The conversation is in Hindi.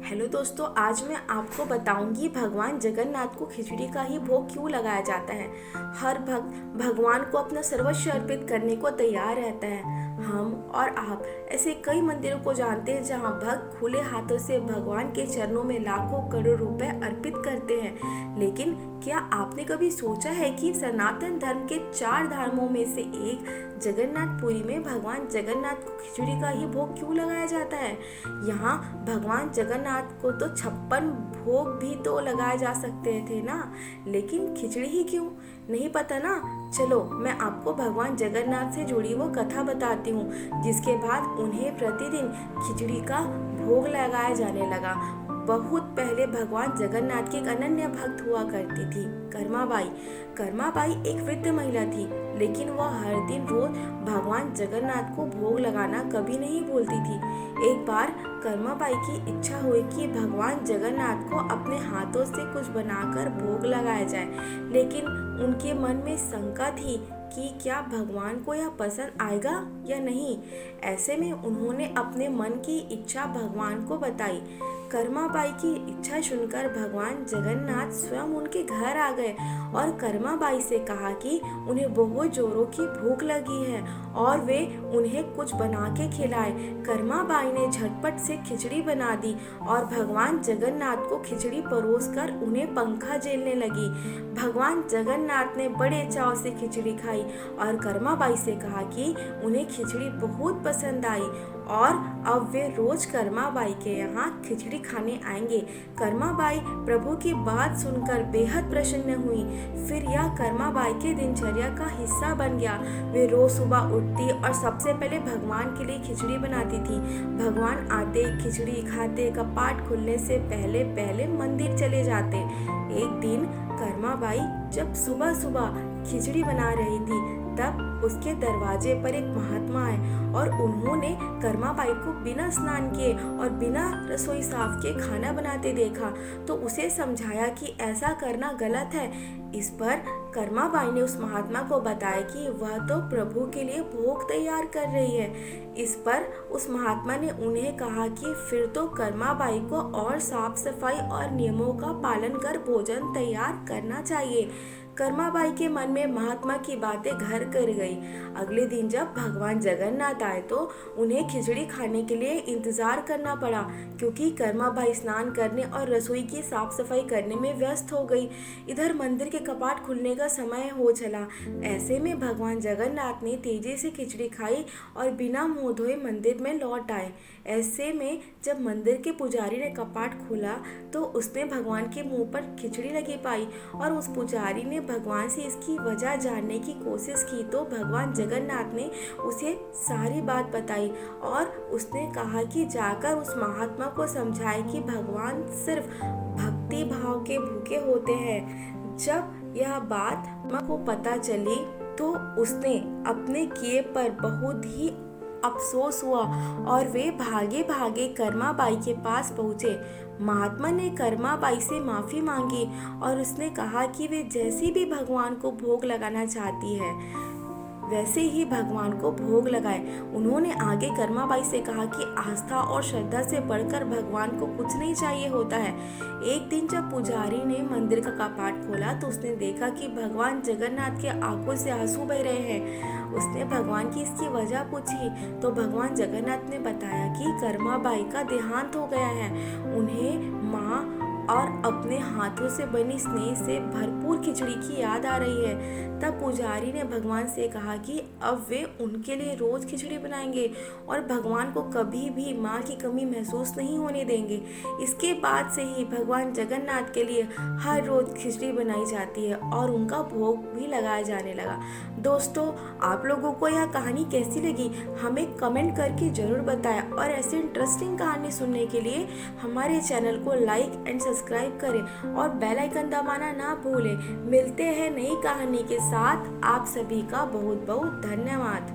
हेलो दोस्तों, आज मैं आपको बताऊंगी भगवान जगन्नाथ को खिचड़ी का ही भोग क्यों लगाया जाता है। हर भक्त भगवान को अपना सर्वस्व अर्पित करने को तैयार रहता है। हम और आप ऐसे कई मंदिरों को जानते हैं जहां भक्त खुले हाथों से भगवान के चरणों में लाखों करोड़ रुपए अर्पित करते हैं। लेकिन क्या आपने कभी सोचा है कि सनातन धर्म के 4 धर्मों में से एक जगन्नाथपुरी में भगवान जगन्नाथ को खिचड़ी का ही भोग क्यों लगाया जाता है। यहाँ भगवान जगन्नाथ को तो 56 भोग भी तो लगाए जा सकते थे ना, लेकिन खिचड़ी ही क्यों, नहीं पता ना। चलो मैं आपको भगवान जगन्नाथ से जुड़ी वो कथा बताती हूँ, जिसके बाद उन्हें प्रतिदिन खिचड़ी का भोग लगाया जाने लगा। बहुत पहले भगवान जगन्नाथ की एक अनन्य भक्त हुआ करती थी, कर्माबाई। कर्माबाई एक वृद्ध महिला थी, लेकिन वह हर दिन रोज भगवान जगन्नाथ को भोग लगाना कभी नहीं भूलती थी। एक बार कर्माबाई की इच्छा हुई कि भगवान जगन्नाथ को अपने हाथों से कुछ बनाकर भोग लगाया जाए, लेकिन उनके मन में शंका थी कि क्या भगवान को यह पसंद आएगा या नहीं। ऐसे में उन्होंने अपने मन की इच्छा भगवान को बताई। कर्माबाई की इच्छा सुनकर भगवान जगन्नाथ स्वयं उनके घर आ गए और कर्माबाई से कहा कि उन्हें बहुत जोरों की भूख लगी है और वे उन्हें कुछ बना के खिलाए। कर्माबाई ने झटपट से खिचड़ी बना दी और भगवान जगन्नाथ को खिचड़ी परोसकर उन्हें पंखा झेलने लगी। भगवान जगन्नाथ ने बड़े चाव से खिचड़ी खाई और कर्माबाई से कहा कि उन्हें खिचड़ी बहुत पसंद आई और अब वे रोज कर्माबाई के यहाँ खिचड़ी खाने आएंगे। कर्माबाई प्रभु की बात सुनकर बेहद प्रसन्न हुई। फिर यह कर्माबाई के दिनचर्या का हिस्सा बन गया। वे रोज सुबह उठती और सबसे पहले भगवान के लिए खिचड़ी बनाती थी। भगवान आते, खिचड़ी खाते, कपाट खुलने से पहले पहले मंदिर चले जाते। एक दिन कर्माबाई जब सुबह सुबह खिचड़ी बना रही थी, तब उसके दरवाजे पर एक महात्मा आए और उन्होंने कर्माबाई को बिना स्नान किए और बिना रसोई साफ किए खाना बनाते देखा, तो उसे समझाया कि ऐसा करना गलत है। इस पर कर्माबाई ने उस महात्मा को बताया कि वह तो प्रभु के लिए भोग तैयार कर रही है। इस पर उस महात्मा ने उन्हें कहा कि फिर तो कर्माबाई को और साफ सफाई और नियमों का पालन कर भोजन तैयार करना चाहिए। कर्माबाई के मन में महात्मा की बातें घर कर गई। अगले दिन जब भगवान जगन्नाथ आए तो उन्हें खिचड़ी खाने के लिए इंतजार करना पड़ा, क्योंकि कर्माबाई स्नान करने और रसोई की साफ सफाई करने में व्यस्त हो गई। इधर मंदिर के कपाट खुलने का समय हो चला। ऐसे में भगवान जगन्नाथ ने तेजी से खिचड़ी खाई और बिना मुंह धोए मंदिर में लौट आए। ऐसे में जब मंदिर के पुजारी ने कपाट खोला तो उसने भगवान के मुंह पर खिचड़ी लगी पाई और उस पुजारी ने भगवान से इसकी वजह जानने की कोशिश की, तो भगवान जगन्नाथ ने उसे सारी बात बताई और उसने कहा कि जाकर उस महात्मा को समझाए कि भगवान सिर्फ भक्ति भाव के भूखे होते हैं। जब यह बात महात्मा को पता चली तो उसने अपने किए पर बहुत ही अफसोस हुआ और वे भागे भागे कर्माबाई के पास पहुँचे। महात्मा ने कर्माबाई से माफ़ी मांगी और उसने कहा कि वे जैसी भी भगवान को भोग लगाना चाहती है वैसे ही भगवान को भोग लगाए। उन्होंने आगे कर्माबाई से कहा कि आस्था और श्रद्धा से बढ़कर भगवान को कुछ नहीं चाहिए होता है। एक दिन जब पुजारी ने मंदिर का कपाट खोला तो उसने देखा कि भगवान जगन्नाथ के आंखों से आंसू बह रहे हैं। उसने भगवान की इसकी वजह पूछी तो भगवान जगन्नाथ ने बताया कि कर्माबाई का देहांत हो गया है। उन्हें माँ और अपने हाथों से बनी स्नेह से भरपूर खिचड़ी की याद आ रही है। तब पुजारी ने भगवान से कहा कि अब वे उनके लिए रोज खिचड़ी बनाएंगे और भगवान को कभी भी माँ की कमी महसूस नहीं होने देंगे। इसके बाद से ही भगवान जगन्नाथ के लिए हर रोज खिचड़ी बनाई जाती है और उनका भोग भी लगाया जाने लगा। दोस्तों, आप लोगों को यह कहानी कैसी लगी हमें कमेंट करके ज़रूर बताएं और ऐसे इंटरेस्टिंग कहानी सुनने के लिए हमारे चैनल को लाइक एंड सब्सक्राइब करें और बेल आइकन दबाना ना भूलें। मिलते हैं नई कहानी के साथ। आप सभी का बहुत बहुत धन्यवाद।